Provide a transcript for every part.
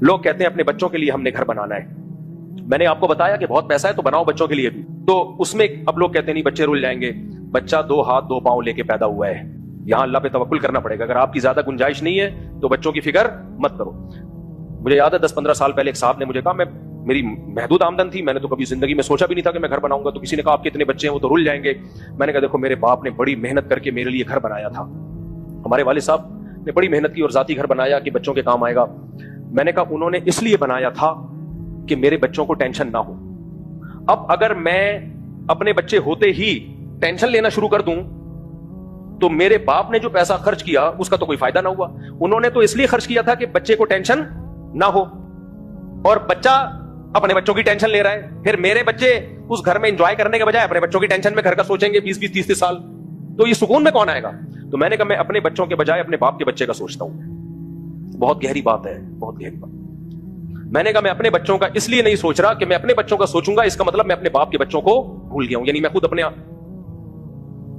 لوگ کہتے ہیں اپنے بچوں کے لیے ہم نے گھر بنانا ہے. میں نے آپ کو بتایا کہ بہت پیسہ ہے تو بناؤ بچوں کے لیے بھی. تو اس میں اب لوگ کہتے ہیں نہیں بچے رول جائیں گے. بچہ 2 ہاتھ 2 پاؤں لے کے پیدا ہوا ہے. یہاں اللہ پہ توکل کرنا پڑے گا. اگر آپ کی زیادہ گنجائش نہیں ہے تو بچوں کی فکر مت کرو. مجھے یاد ہے 10-15 سال پہلے ایک صاحب نے مجھے کہا, میری محدود آمدن تھی, میں نے تو کبھی زندگی میں سوچا بھی نہیں تھا کہ میں گھر بناؤں گا. تو کسی نے کہا آپ کے اتنے بچے ہیں وہ تو رول جائیں گے. میں نے کہا دیکھو میرے باپ نے بڑی محنت کر کے میرے لیے گھر بنایا تھا. ہمارے والد صاحب نے بڑی محنت کی اور ذاتی گھر بنایا کہ بچوں کے کام آئے گا. میں نے کہا انہوں نے اس لیے بنایا تھا کہ میرے بچوں کو ٹینشن نہ ہو. اب اگر میں اپنے بچے ہوتے ہی ٹینشن لینا شروع کر دوں تو میرے باپ نے جو پیسہ خرچ کیا اس کا تو کوئی فائدہ نہ ہوا. انہوں نے تو اس لیے خرچ کیا تھا کہ بچے کو ٹینشن نہ ہو, اور بچہ اپنے بچوں کی ٹینشن لے رہا ہے. پھر میرے بچے اس گھر میں انجوائے کرنے کے بجائے اپنے بچوں کی ٹینشن میں گھر کا سوچیں گے 20-30 سال. تو یہ سکون میں کون آئے گا؟ تو میں نے کہا میں اپنے بچوں کے بجائے اپنے باپ کے بچے کا سوچتا ہوں. بہت گہری بات ہے, بہت گہری بات. میں نے کہا میں اپنے بچوں کا اس لیے نہیں سوچ رہا کہ میں اپنے بچوں کا سوچوں گا اس کا مطلب میں اپنے باپ کے بچوں کو بھول گیا ہوں. یعنی میں خود اپنے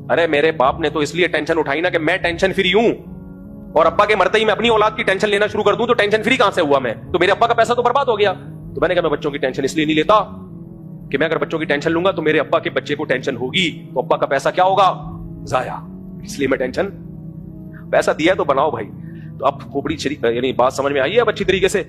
ارے میرے باپ نے تو اس لیے ٹینشن اٹھائی نا کہ میں ٹینشن فری ہوں, اور ابا کے مرتے ہی میں اپنی اولاد کی ٹینشن لینا شروع کر دوں تو ٹینشن فری کہاں سے ہوا میں؟ تو میرے ابا کا پیسہ تو برباد ہو گیا. تو میں نے کہا میں بچوں کی ٹینشن اس لیے نہیں لیتا کہ میں اگر بچوں کی ٹینشن لوں گا تو میرے ابا کے بچے کو ٹینشن ہوگی, تو ابا کا پیسہ کیا ہوگا؟ ضائع. اس لیے میں ٹینشن, پیسہ دیا ہے تو بناؤ بھائی. تو اب کھوپڑی یعنی بات سمجھ میں آئی ہے اب اچھی طریقے سے؟